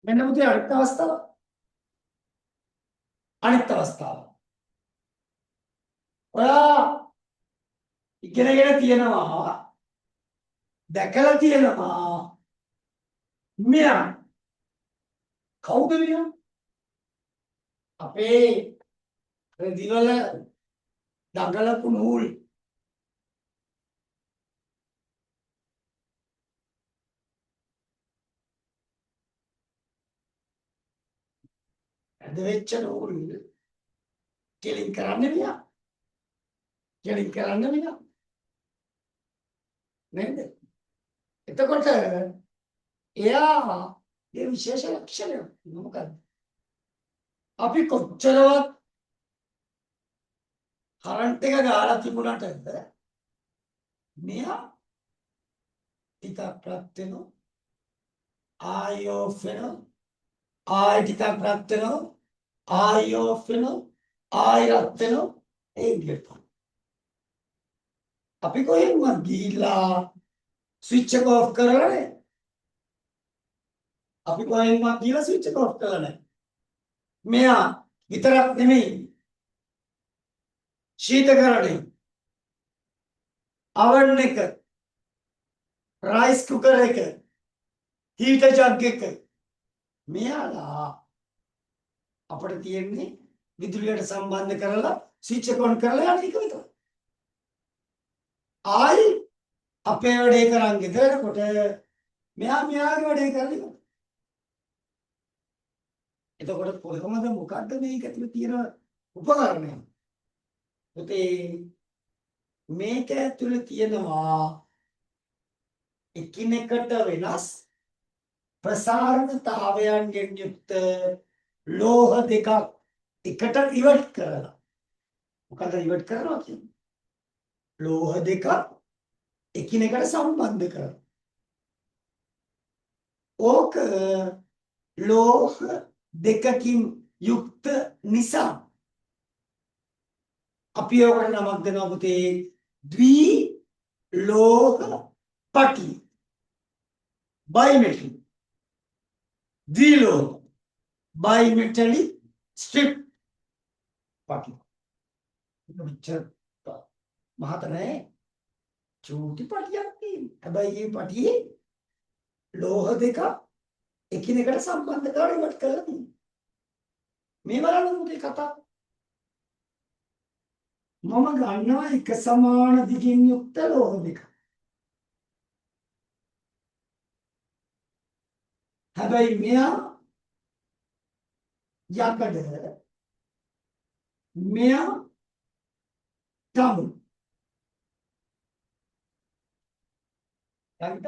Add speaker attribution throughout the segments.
Speaker 1: මෙන්න පුතේ අනිත් අවස්ථාව. අනිත් අවස්ථාව. ඔයා ඉගෙනගෙන තියෙනවා දැකලා තියෙනවා මෙයා කවුද මෙයා? අපේ රෙදිවල දඟලපු නූල් ඇද වෙච්ච නූල් කෙලින් කරන්නේ මෙයා. කෙලින් කරන්නේ මෙයා. නේද? එතකොට එයා ඒ විශේෂ ලක්ෂණය මොකක්ද? අපි කොච්චරවත් කරන්ට් එක ගාලා තිබුණාට මෙයා ටිකක් රත් වෙනවා ආයි ඔෆ් වෙනවා ආයි ටිකක් රත් වෙනවා ආයි ඔෆ් වෙනවා ආයි රත් වෙනවා ඒ විදිහට අපි කොහෙන්වත් ගිහිල්ලා ස්විච් එක ඔෆ් කරලා නැහැ. අපි කොහෙන්වත් ගිහිල්ලා ස්විච් එක ඔෆ් කරලා නැහැ. මෙයා විතරක් නෙමෙයි ශීතකරණය oven එක රයිස් කුකර් එක හීටර් ජග් එක මෙයාලා අපිට තියෙන්නේ විදුලියට සම්බන්ධ කරලා ස්විච් එක ඔන් කරලා යන එක විතරයි. ආයි අපේ වැඩේ කරන් ගෙදරකට මෙයා මෙයාගේ වැඩේ කරලා එතකොට කොහොමද මොකද්ද මේක ඇතුලේ තියෙන උපකරණය? පුතේ මේක ඇතුලේ තියෙනවා එකිනෙකට වෙනස් ප්‍රසාරණතාවයන්ගෙන් යුක්ත ලෝහ දෙකක් එකට ඉවට් කරලා. මොකද ඉවට් කරනවා කියන්නේ? ලෝහ දෙකක් එකිනෙකට සම්බන්ධ කරලා. ඕක ලෝහ දෙකකින් යුක්ත නිසා අපි ඔකට නමක් දෙනවා පුතේ ද්වි ලෝහ පටි බයිමෙට්‍රික් ද්වි ලෝහ බයිමෙට්‍රික් ස්ට්‍රිප් පටි. මෙච්චර මහත නැහැ චූටි පටියක් තියෙනවා. හැබැයි මේ පටියේ ලෝහ දෙක එකිනෙකට සම්බන්ධ කරලා ඉවත් කරලා තියෙනවා. මේ බලන්න පුතේ කතාව. මම ගන්නවා එක සමාන දිගින් යුක්ත ලෝහ දෙක. හැබැයි මෙයා යකඩ මෙයා තමු. යකඩ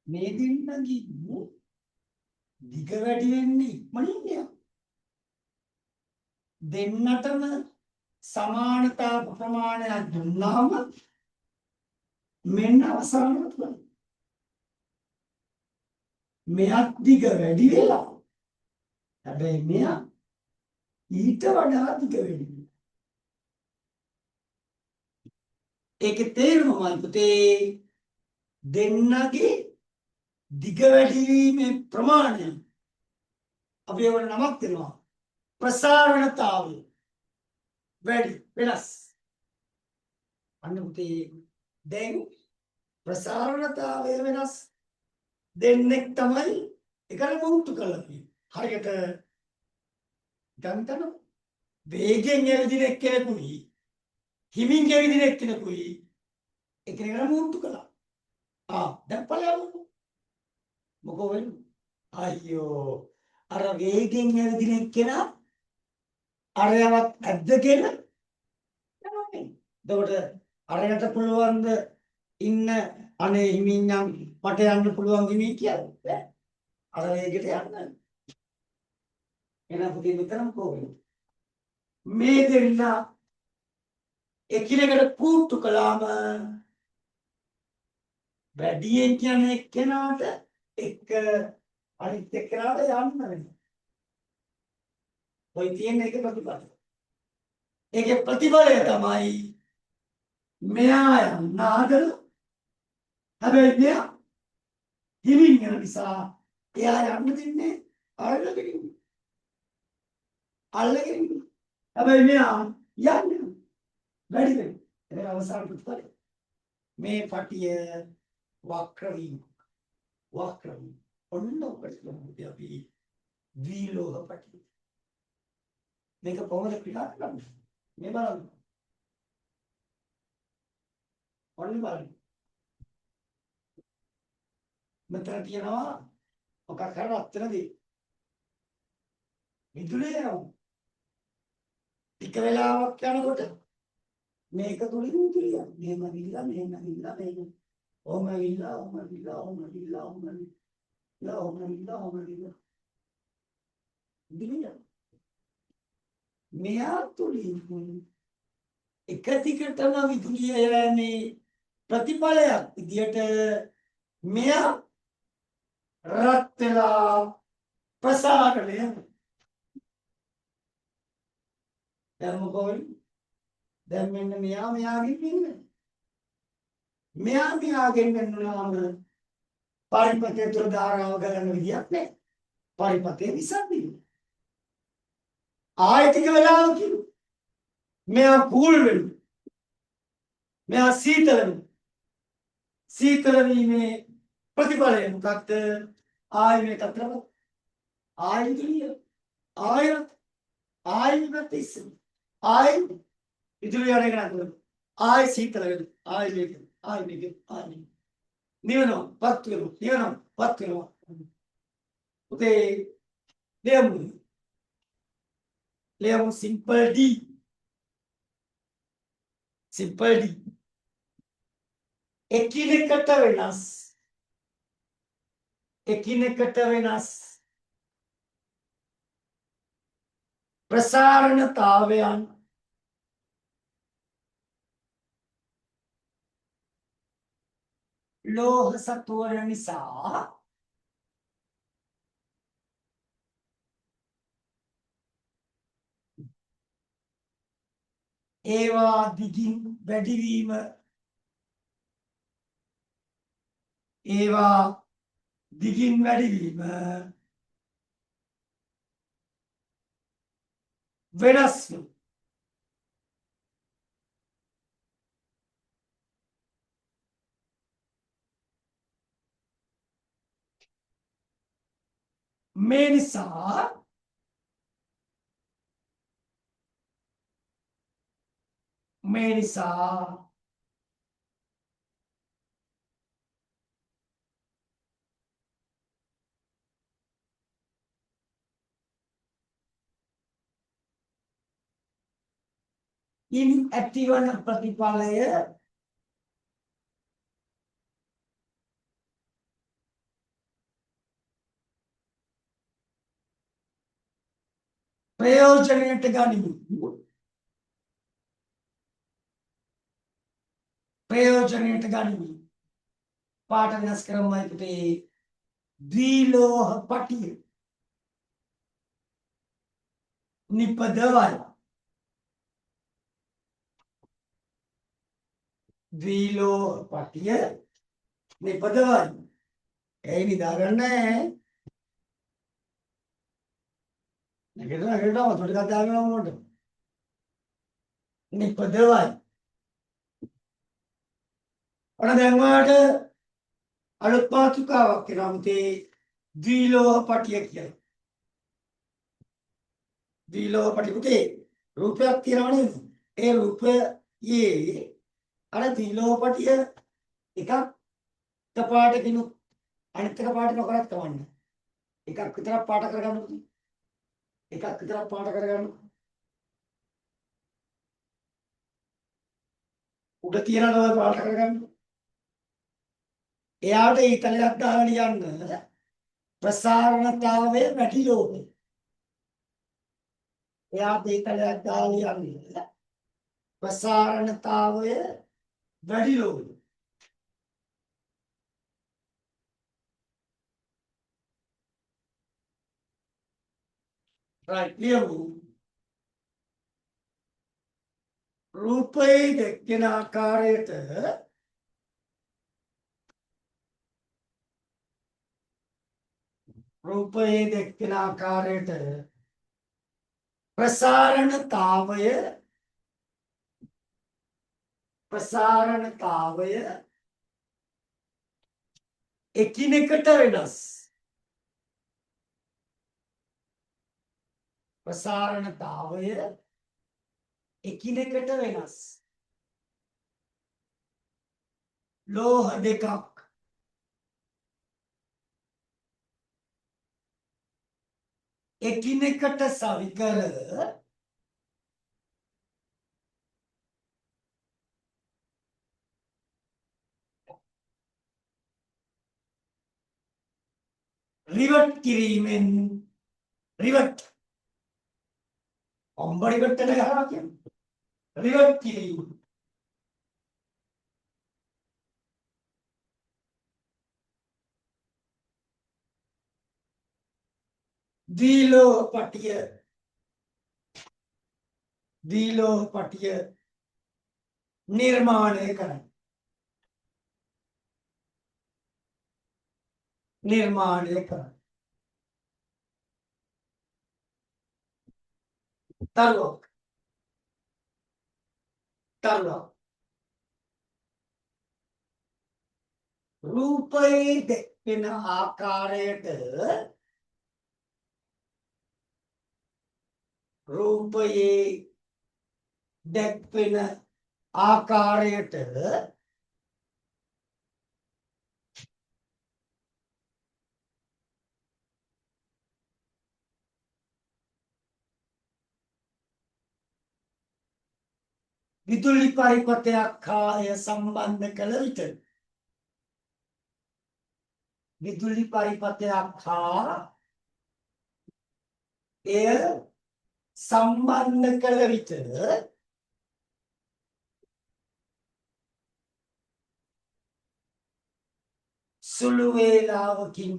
Speaker 1: මේ දෙන්නගේ දිග වැඩි වෙන්නේ ඉක්මනින් මෙයා. දෙන්නටම සමානතා ප්‍රමාණයක් දුන්නාම මෙන්න අවසානට වෙනවා. මෙයක් දිග වැඩි වෙලා හැබැයි මෙයා ඊට වඩා දිග වැඩි වෙනවා. ඒකේ තේරුමයි පුතේ දෙන්නගේ දිග වැඩි වීමේ ප්‍රමාණය අපි ඒකට නමක් දෙනවා ප්‍රසාරණතාවය වැඩි වෙනස්. අන්න පුතේ දැන් ප්‍රසාරණතාවය වෙනස් දෙන්නෙක් තමයි එකට මුහුතු කළා කියන්නේ. හරියට ගන්තන වේගෙන් ඇවිදින එක්කෙනෙකුයි හිමින් ඇවිදින එක්කෙනෙකුයි එකිනෙකට මුහුතු කළා. දැන් බලන්න මොකෝ වෙන්නේ? අයියෝ අර වේගෙන් ඇවිදින එක්කෙනා අරයවත් ඇද්දගෙන යනවා. එතකොට අරයට පුළුවන් ද ඉන්න අනේ හිමින් යම් මට යන්න පුළුවන් හිමි කියලා අර වේගෙට යන්න. එන පුතේ මෙතනම කොහොමද මේ දෙන්න එකිනෙකට පුටු කළාම වැඩියෙන් කියන එක්කෙනාට එක අනිත් එක්කෙනාට යන්න වෙනවා. ඔය තියෙන එක ප්‍රතිඵලය. ඒකේ ප්‍රතිඵලය තමයි මෙයා යන්න ආදර. හැබැයි මෙයා හිමින් යන නිසා එයා යන්න දෙන්නේ අල්ලගෙන. හැබැයි මෙයා යන්නේ වැඩි වෙනවා. ඒක අවසාන ප්‍රතිඵලය. මේ පටිය වක්‍ර වීම. ඔන්න ඔකට කියනවා අපි ද්විලෝහ පටිය. මේක කොහොමද ක්‍රියා කරන්නේ? මේ බලන්න. ඔන්න බලන්න. මෙතන තියෙනවා මොකක් හරි අත්තරදී. විදුලිය යනවා. ටික වෙලාවක් යනකොට මේක තුලින් විදුලිය යනවා. මෙහෙම විල්ලා මෙහෙම. ඔහම විල්ලා. විදුලිය. මෙයා තුලින් එක දිගටම විදුලිය යන්නේ ප්‍රතිඵලයක් විදියට මෙයා රත් වෙලා ප්‍රසාරණය වෙනවා. දැන් මොකෝයි? දැන් මෙන්න මෙයාගෙන් වෙන්නේ. මෙයාගෙන් වෙන්නුනාම පරිපතේ තුර ධාරාව ගලන විදියක් නැහැ. පරිපතේ විසන්දියි. ආයතික වෙලාවකින් මෙයා කූල් වෙනවා. මෙයා සීතල වෙනවා. සීතල වීමේ ප්‍රතිඵලය මොකක්ද? ආය මේක අතරම ආය විදුලිය ආය ඉස්සෙල්ලා ආය විදුලිය යන එක නතර ආය සීතල වෙනවා. ආය මේක නිවනවා පත් වෙනවා. උතේ ලියමු සිම්පල් ඩී. එකිනෙකට වෙනස් ප්‍රසාරණතාවයන් ලෝහ සත්වර නිසා ඒවා දිගින් වැඩිවීම වෙනස් වෙනවා. මේ නිසා ඉන් ඇතිවන ප්‍රතිඵලය ප්‍රයෝජනයට ගනිමු. පාට වෙනස් කරමු පුතේ. ද්විලෝහ පටිය නිපදවයි. ඒ නිදාගන්නේ නැගිටලා වතුර ටිකක් දාගෙන ඕනොට නිපදවයි. ඔන්න දැන් ඔයාලට අලුත් මාතෘකාවක් එනවා පුතේ. ද්විලෝහ පටිය කියයි. ද්විලෝහ පටිය පුතේ රූපයක් තියෙනවා නේද? ඒ රූපයේ අර ද්විලෝහ පටිය එකක් පාටකිනුත් අනිත් එක පාට නොකරත් කවන්නේ. එකක් විතරක් පාට කරගන්න පුතේ. උඩ තියනව පාට කරගන්න. එයාට ඊතලයක් දාලා ලියන්න ප්‍රසාරණතාවය වැඩි ලෝහය. right ලියමු. රූපයේ දැක්කෙන ආකාරයට රූපයේ දැක්වෙන ආකාරයට ප්‍රසාරණතාවය එකිනෙකට වෙනස්. ප්‍රසාරණතාවය එකිනෙකට වෙනස්. ලෝහ දෙකක් එකිනෙකට සවිකර රිවට් කිරීමෙන් රිවට් ඔම්බරිවට්ට ගහනවා කියන්නේ රිවට් කිරීම දීලෝහ පටිය නිර්මාණය කරයි. තරුවක් රූපයේ දැක්වෙන ආකාරයට විදුලි පරිපථයක් හා එය සම්බන්ධ කළ විට සුළු වේලාවකින්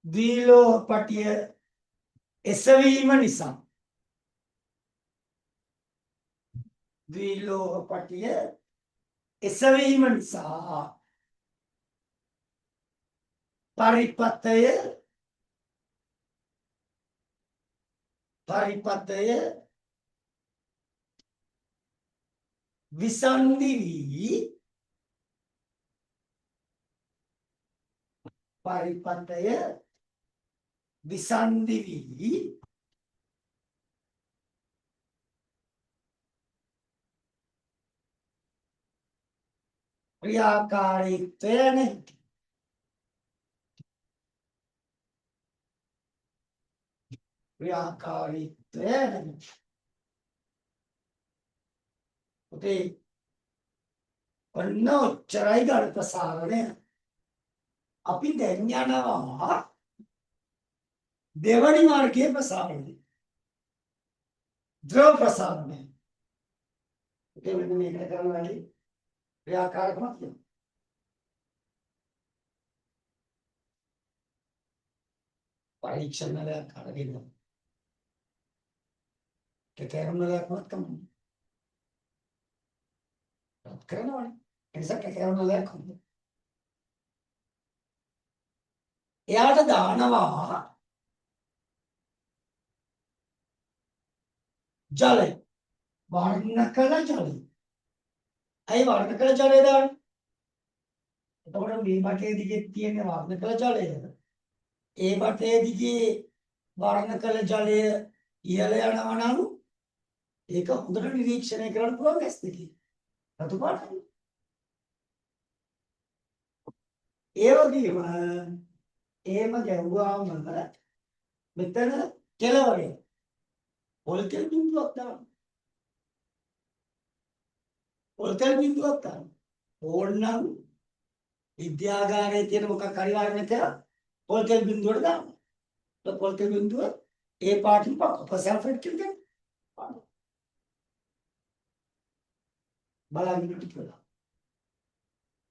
Speaker 1: දීලෝහ පටිය එසවීම නිසා පරිපථය විසන්ධි වී ක්‍රියාකාරීත්වය නැති. ඔන්න ඔච්චරයි ගල් ප්‍රසාරණය. අපි දැන් යනවා දෙවනි මාර්ගයේ ප්‍රසාරණය. ද්‍රව ප්‍රසාරණය. මෙන්න මේකට කරන වැඩි ක්‍රියාකාරකමක් තියෙනවා. පරීක්ෂණයක් අරගෙන තේරුම්ලයක් කමන්නේ. කරනවනේ. එනිසා තේරුම්ලයක් කමන්නේ. එයාට දානවා ජලය. වර්ණ කළ ජලය. ඇයි වර්ණ කළ ජලය දාන්නේ? එතකොට මේ බටේ දිගේ තියෙන වර්ණ කළ ජලය. ඒ බටේ දිගේ වර්ණ කළ ජලය ඉහළ යනවා නම් ඒක හොඳට නිරීක්ෂණය කරන්න පුළුවන් ඇස් දෙකේ. රතු පාටයි. ඒ වගේම එහෙම ගැහුවාම මෙතන කෙලවරේ පොල් තෙල් බිඳුවක් දාන්න. ඕනනම් විද්‍යාගාරයේ තියෙන මොකක් හරි වර්ණයක් පොල් තෙල් බිඳුවට දාන්න. පොල් තෙල් බිඳුව ඒ පාටින් පසල්ෆේට් කියලා බලන්න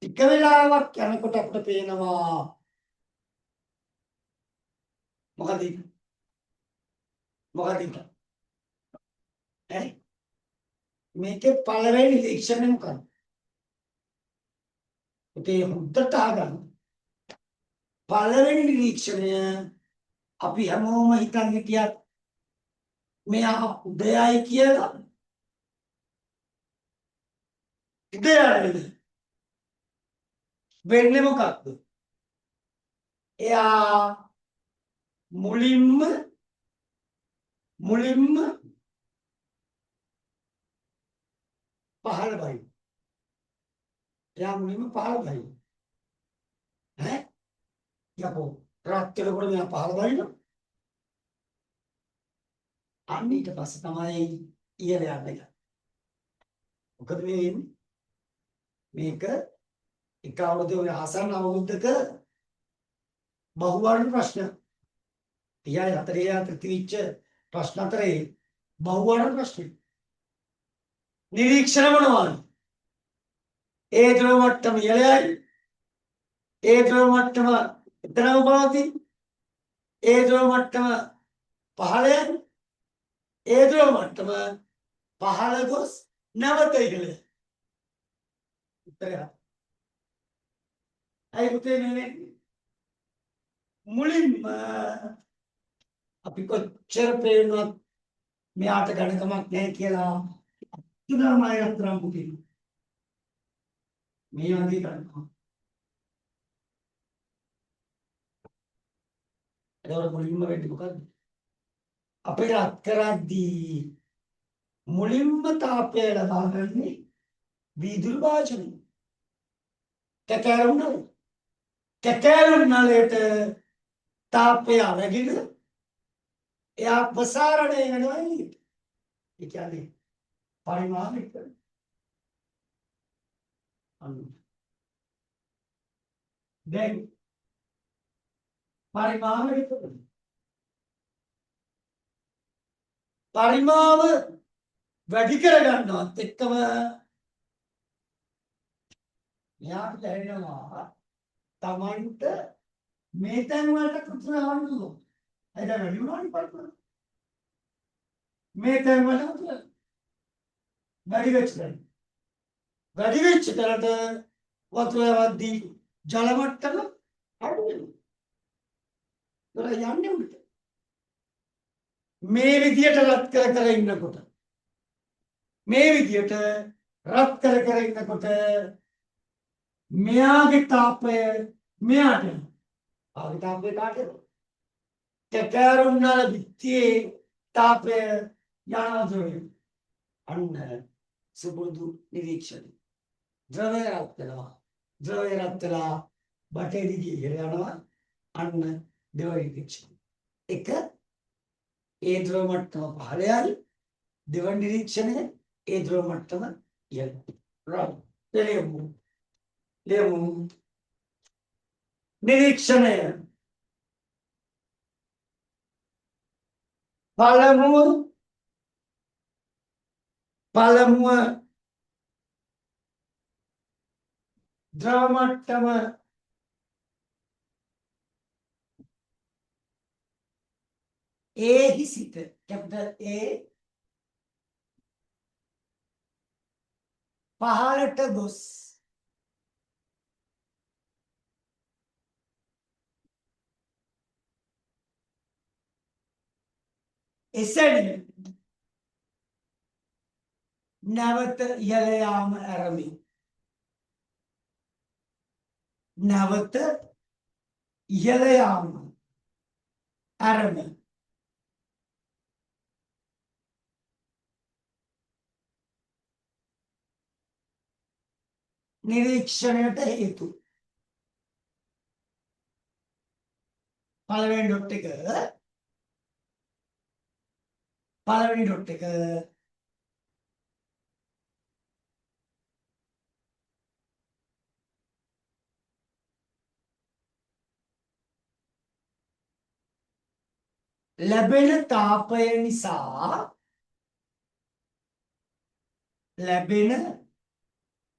Speaker 1: ටික වෙලාවක් යනකොට අපිට පේනවා මොකද මේකේ පළවෙනි නිරීක්ෂණය මොකක්ද? පුතේ හොඳට අහගන්න. පළවෙනි නිරීක්ෂණය අපි හැමෝම හිතන් හිටියත් මෙයා උදයයි කියලා. උදයයි වෙන්නේ මොකක්ද? එයා මුලින්ම පහළ බයි. එයා මුලින්ම පහළ බයි. ඈ යකෝ රාත්‍රියකට මෙයා පහළ බයින. අන්න ඊට පස්සේ තමයි ඉහළ යන්නේ. මොකද මේ වෙන්නේ? මේක එක අවුරුද්දේ ආසන්න අවුරුද්දක බහුවර්ණ ප්‍රශ්න 30 40 අතර තිරිච්ච ප්‍රශ්න අතරේ බහුවර්ණ ප්‍රශ්න නිරීක්ෂණ මොනවාද? ඒ ද්‍රව මට්ටම ඉහළයි. ඒ ද්‍රව මට්ටම එතරම් පවතී. ඒ ද්‍රව මට්ටම පහළයි. ඒ ද්‍රව මට්ටම පහළ ගොස් නැවත ඉහළයි. උත්තරය. අයි පුතේ නේ මුලින්ම අපි කොච්චර පේනවත් මෙයාට ගණකමක් නැහැ කියලා තුනමයි අතරම් පුතේ. මේ වගේ ගණකම. ඒවල මුලින්ම වෙන්නේ මොකද්ද? අපේ රත් කරද්දී මුලින්ම තාපය ලබා ගන්නේ වීදුරු වාචනය. කැකෑරුම් නලයට තාපය අරගෙන එයා ප්‍රසාරණය වෙනවා. ඒ කියන්නේ පරිමාණික දැන් පරිමාණික පරිමාව වැඩි කර ගන්නවත් එක්කම මෙයාට දැනෙනවා තමන්ට මේ තැන් වලට කුතුහලවන්න ඕන. ඒක වැඩි වුණානේ පරිමාව. මේ තැන් වලට වැඩි වෙච්ච තැන. වැඩි වෙච්ච තැනට වතුර යවද්දී ජල මට්ටම අඩු වෙනවා. ඒක යන්නේ උඩට. මේ විදියට රත් කර ඉන්නකොට මෙයාගේ තාපය මෙයාට ආගේ තාපය කාටද? කැකෑරුම්නල බිත්තියේ තාපය යනවද? අන්න සුබුදු නිරීක්ෂණය. ද්‍රවය රත් වෙනවා. ද්‍රවය රත් වෙලා බටේ දිගේ ඉහළ යනවා. අන්න දෙවන නිරීක්ෂණය. එක ඒ ද්‍රව මට්ටම පහළයයි. දෙවන නිරීක්ෂණය ඒ ද්‍රව මට්ටම ඉහළයි. right. ලියමු. නිරීක්ෂණය. පළමුව ද්‍රව මට්ටම A සිට capital A පහළට ගොස් එසැනින් නැවත ඉහළ යාම ආරම්භයි. නැවත ඉහළ යාම ආරම්භයි. නිරීක්ෂණයට හේතු පළවෙනි ඩොට් එක ලැබෙන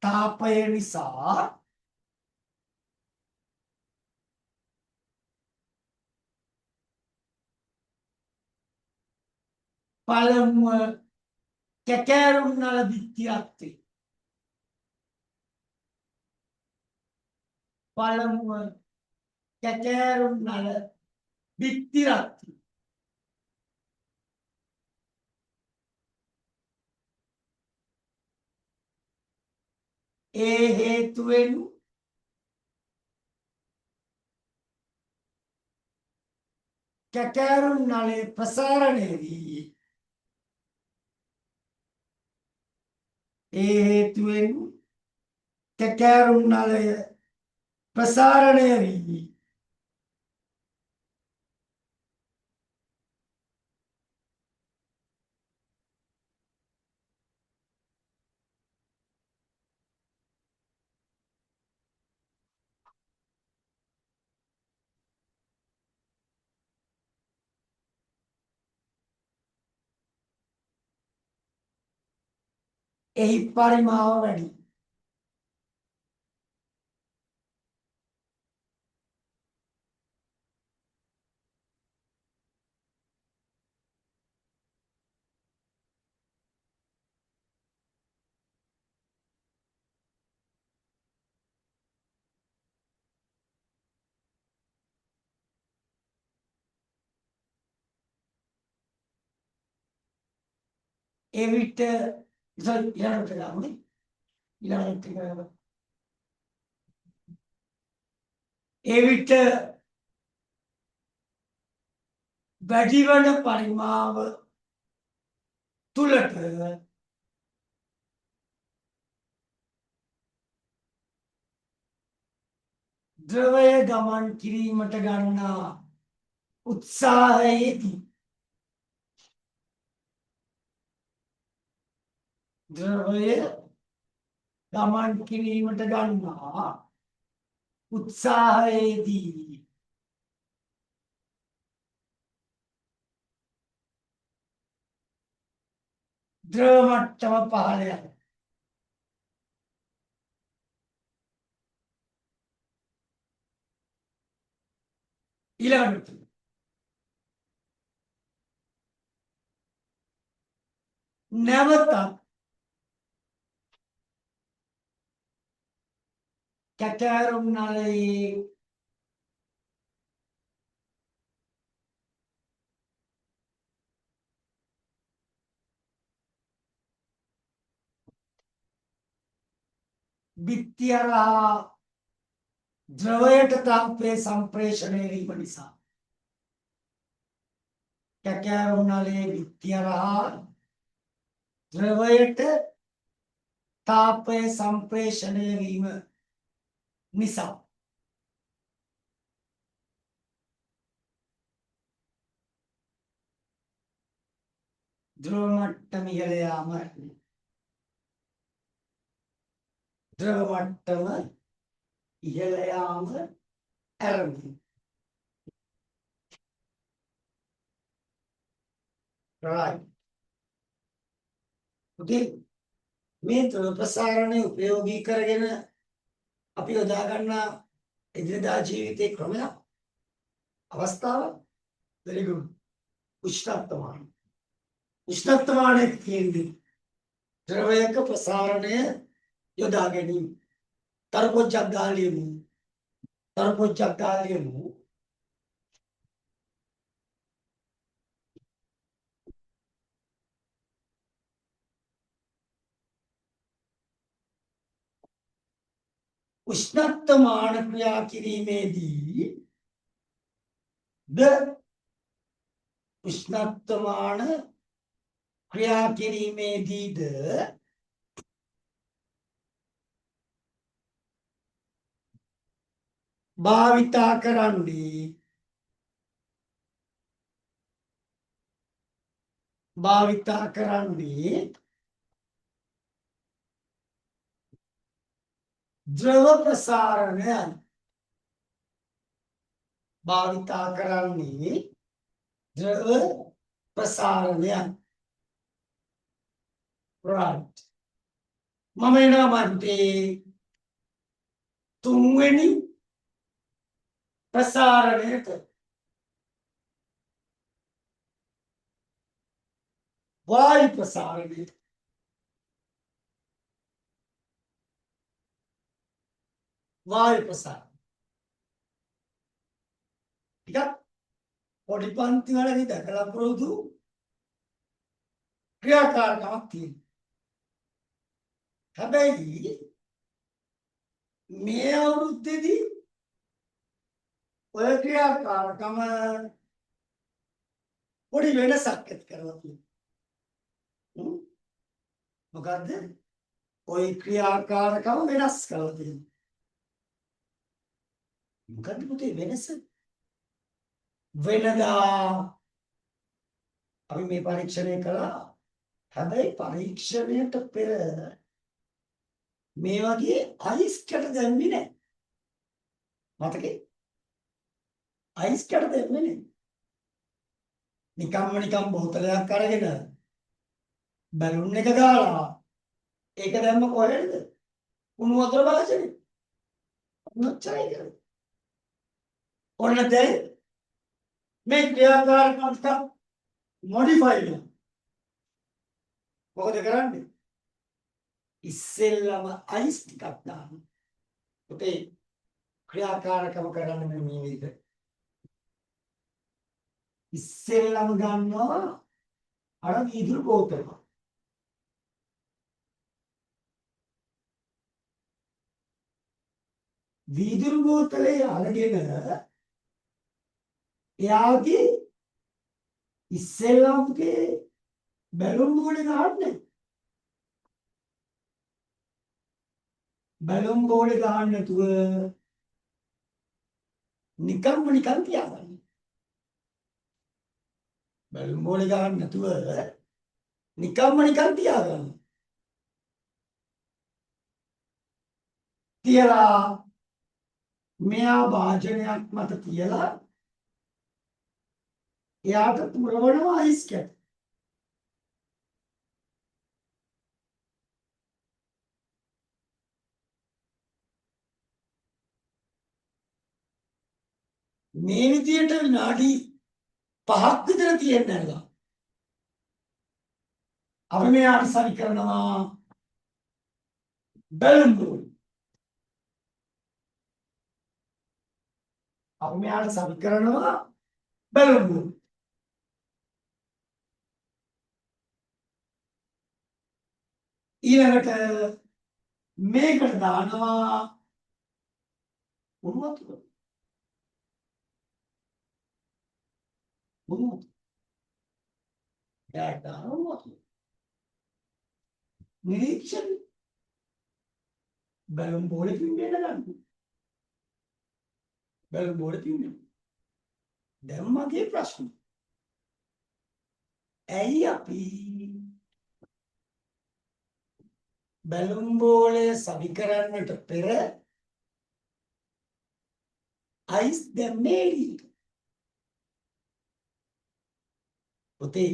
Speaker 1: තාපය නිසා පළමුව කැකෑරුම් නල බිත්තියක් වේ. පළමුව කැකෑරුම් නල බිත්තිරත්ති. ඒ හේතුවෙන් කැකෑරුම් නලේ ප්‍රසාරණය වී ඒ හේතුවෙන් කැකෑරුම් නලය ප්‍රසාරණය වී එහි පරිමාව වැඩි. එවිට ඊළඟට ගමු. ඊළඟට එවිට වැඩිවන පරිමාව තුලට ද්‍රවය ගමන් කිරීමට ගන්නා උත්සාහයේදී ද්‍රවය ගමන් කිරීමට ගන්නා උත්සාහයේදී ද්‍රව මට්ටම පහළ යනවා. ඊළඟට නැවතත් කැටෑරුම් නලයේ බිත්තිය හරහා ද්‍රවයට තාපය සම්ප්‍රේෂණය වීම නිසා කැකෑරුම් නලයේ බිත්තිය හරහා ද්‍රවයට තාපය සම්ප්‍රේෂණය වීම නිසා ද්‍රව මට්ටම ඉහළ යාම ද්‍රව මට්ටම ඉහළ යාම ආරම්භයි. right. okay. මේ ද්‍රව ප්‍රසාරණය උපයෝගී කරගෙන අපි යොදා ගන්නා එදිනදා ජීවිතයේ ක්‍රමයක් අවස්ථාවක් very good. උෂ්ණත්වමාන උෂ්ණත්වමානයේ තියෙන්නේ ද්‍රවයක ප්‍රසාරණය යොදා ගැනීම. තරපොච්චක් ගාලියමු උෂ්ණත්වමාන ක්‍රියා කිරීමේදී ද උෂ්ණත්වමාන ක්‍රියා කිරීමේදීද භාවිතා කරන්නේ ද්‍රව ප්‍රසාරණයන් භාවිතා කරන්නේ ද්‍රව ප්‍රසාරණයන්. right. මම එනවා මන්ටේ තුන්වෙනි ප්‍රසාරණයට වායු ප්‍රසාරණය. වායු ප්‍රසාරණය ටිකක් පොඩි පන්ති වලදී දැකලා පුරුදු ක්‍රියාකාරකමක් තියෙනවා. හැබැයි මේ අවුරුද්දේදී ඔය ක්‍රියාකාරකම පොඩි වෙනසක් ඇති කරලා තියෙනවා. මොකද්ද? ඔය ක්‍රියාකාරකම වෙනස් කරලා තියෙනවා. මොකද්ද පුතේ වෙනස? වෙනදා අපි මේ පරීක්ෂණය කළා. හැබැයි පරීක්ෂණයට පෙර මේ වගේ අයිස් කැට දැම්මේ නැහැ. මතකේ? අයිස් කැට දැම්මේ නැහැ. නිකම් බෝතලයක් අරගෙන බැලුන් එක දාලා ඒක දැම්ම කොහෙද? කුණු වතුර භාජනේ. නොච්චරයි කරේ. ඔන්න දැන් මේ ක්‍රියාකාරකම් මොඩිෆයි වෙනවා. මොකද කරන්නේ? ඉස්සෙල්ලම අයිස් ටිකක් දාන්න. පුතේ ක්‍රියාකාරකම කරන්න මේ විදිහට. ඉස්සෙල්ලම ගන්නවා අර වීදුරු බෝතල. වීදුරු බෝතලේ අරගෙන එයාගේ ඉස්සෙල්ලම්ගේ බැලුම් බෝලේ ගහන්නේ. බැලුම් බෝලේ ගහන්න නැතුව නිකන් තියාගන්න. බැලුම් බෝලේ ගහන්න නැතුව නිකන් තියාගන්න. තියලා මෙයා වාජනයක් මත තියලා එයාට පුරවනවා අයිස් කැට. මේ විදියට විනාඩි 5ක් විතර තියෙන්න ඇරලා අපි මෙයාට සවි කරනවා බැලුම් බෝල. අපි මෙයාට සවි කරනවා බැලුම් බෝල. ඊළඟට මේකට දානවා උණු වතුර. උණු වතුර. දානවා උණු වතුර. නිරීක්ෂණ බැලුම් බෝලේ පිම්බෙන්න ගන්න. බැලුම් බෝලේ පිම්බෙන්න. දැන් මගේ ප්‍රශ්න. ඇයි අපි බැලුම් බෝලය සවි කරන්නට පෙර අයිස් දැම්මේ එළියට? පුතේ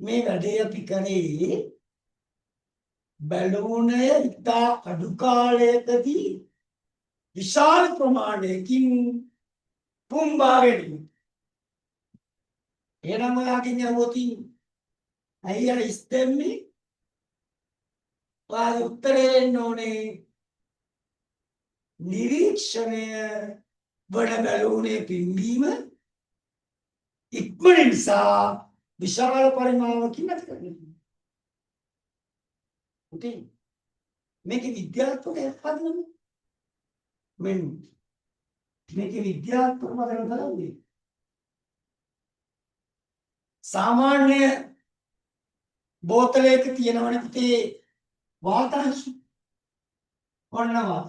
Speaker 1: මේ වැඩේ අපි කරේ බැලුනය ඉතා අඩු කාලයකදී විශාල ප්‍රමාණයකින් පුම්බා ගැනීම. එහෙනම් ඔයාගෙන් යවෝතින් ඇයි අර ඉස්තෙම්මේ? ඔයාගේ උත්තරේ එන්න ඕනේ නිරීක්ෂණය වඩ බැලුනේ පිම්බීම ඉක්මන නිසා විශාල පරිමාණයකින් නැති කරගන්න. උටි මේකේ විද්‍යාත්මක පදනම මෙන්න මේකේ විද්‍යාත්මක පදනම තමයි සාමාන්‍ය බෝතලයක තියෙනවනේ පුතේ වාතාංශ ඔන්නවා.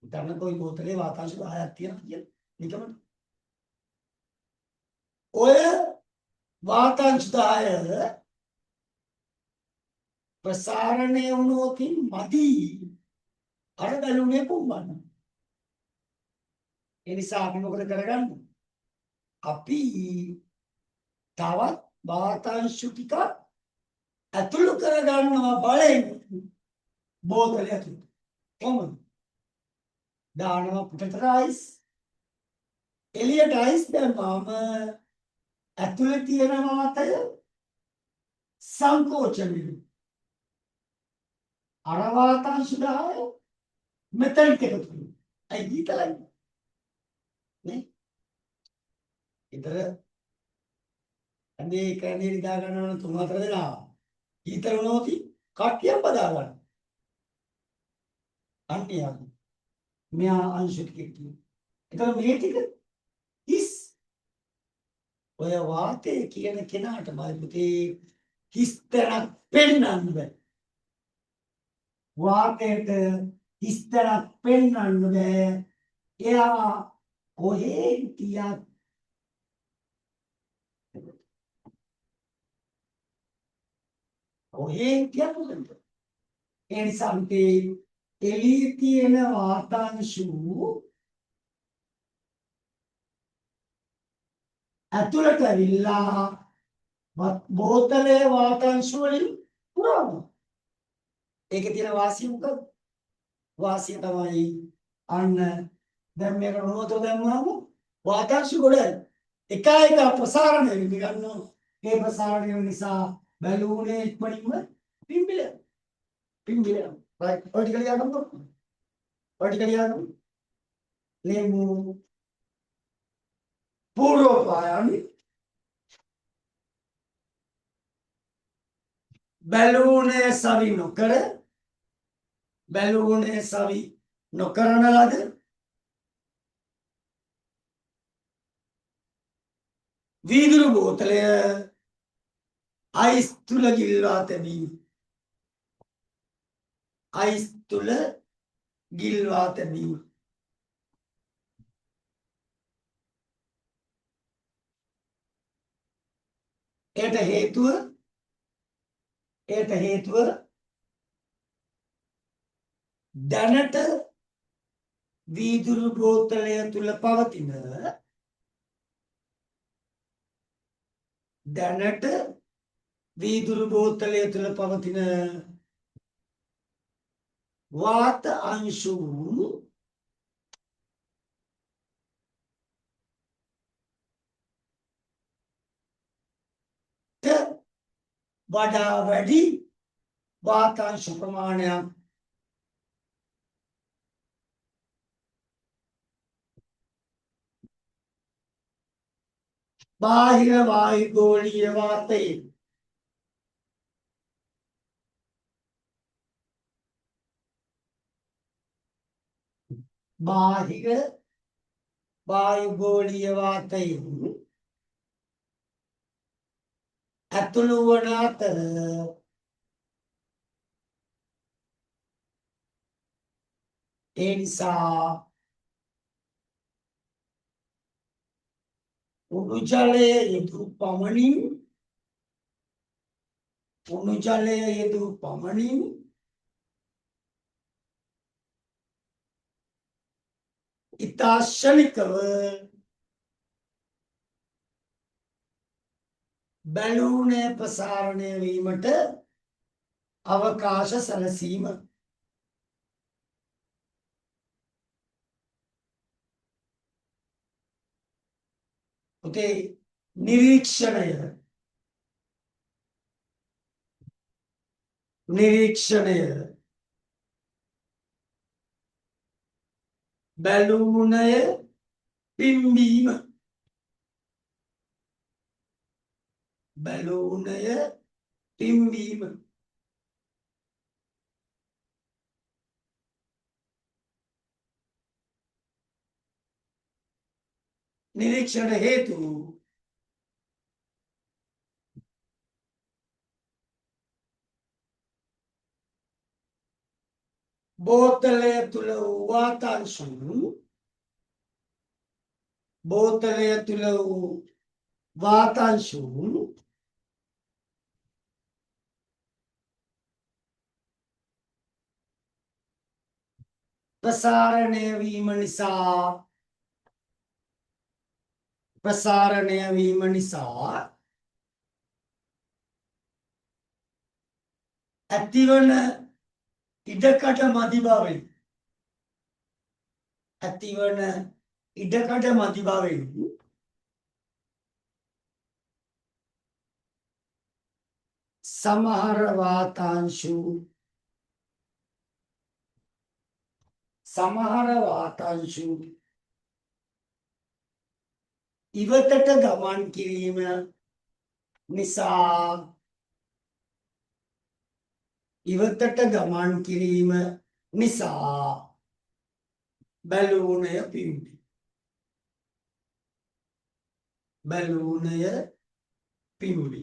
Speaker 1: හිතන්න કોઈ බෝතලේ වාතාංශ 10ක් තියෙනවා කියලා නිකම්ම. ඔය වාතාංශ 10 ප්‍රසාරණය වුණොතින් මදි අර බැලුනේ පුම්බන්න. ඒ නිසා අපි මොකද කරගන්නේ? අපි තවත් වාතාංශ ටික ඇතුළු කරගන්නවා බලෙන් බෝතලය ඇතුළට. කොහොමද? දානවා පිටතට අයිස්. එළියට අයිස් දැම්මම ඇතුළේ තියෙන වාතය සංකෝචනය වෙනවා. අර වාතාංශ 10 මෙතනට එකතු වෙනවා. ඇයි හීතලයි නේ? ඊතර ඇඳේ කැඳේ නිදා ගන්නවන 3-4 දෙනා හීතල වුණොත් කට්ටියක් බදා ගන්න. අන්තිම මෙයා අංශ ටිකක් තියෙනවා. ඒතර මේ ටික හිස් ඔය වාතය කියන කෙනාට බයිපුතේ හිස්තරක් පෙන්වන්න බෑ. වාතයට හිස්තරක් පෙන්වන්න බෑ. එයා කොහේ තියක් කොහේ තියක් මොකද? ඒ නිසා අපි එළියේ තියෙන වාතාංශු ඇතුළට ඇවිල්ලා බෝතලේ වාතාංශු වලින් පුරවනවා. ඒකේ තියෙන වාසිය මොකද? වාසිය තමයි අන්න දැන් මේක රෝතෝ දැම්මම වාතාංශු ගොඩ එක එක ප්‍රසාරණය වෙන්න ගන්නවා. ඒ ප්‍රසාරණය නිසා බැලුනේ ඉක්මනින්ම පිම්බිල right vertically ආගමු ලේමු පූර්වපායන් බැලුනේ සවි නොකරන ලද වීදුරු බෝතලය අයිස් තුල ගිල්වා තැබීම. අයිස් තුල ගිල්වා තැබීම. එයට හේතුව දැනට වීදුරු බෝතලය තුල පවතින වාත අංශු වඩා වැඩි වාතාංශ ප්‍රමාණයක් බාහිර වායුගෝලීය වාතයේ ඇතුළු වන අතර ඒ නිසා උණු ජලයේ යෙදූ පමණින් ඉතා ක්ෂණිකව බැලූනේ ප්‍රසාරණය වීමට අවකාශ සැලසීම. පුතේ නිරීක්ෂණය බැලූනය පිම්බීම නිරීක්ෂණ හේතු බෝතලය තුල වාතාංශු ප්‍රසාරණය වීම නිසා ඇතිවන ඉඩකඩ මදි බවෙන් සමහර වාතාංශු සමහර වාතංශු ඉවතට ගමන් කිරීම නිසා බැලූනය පිම්බි. බැලූනය පිම්බි.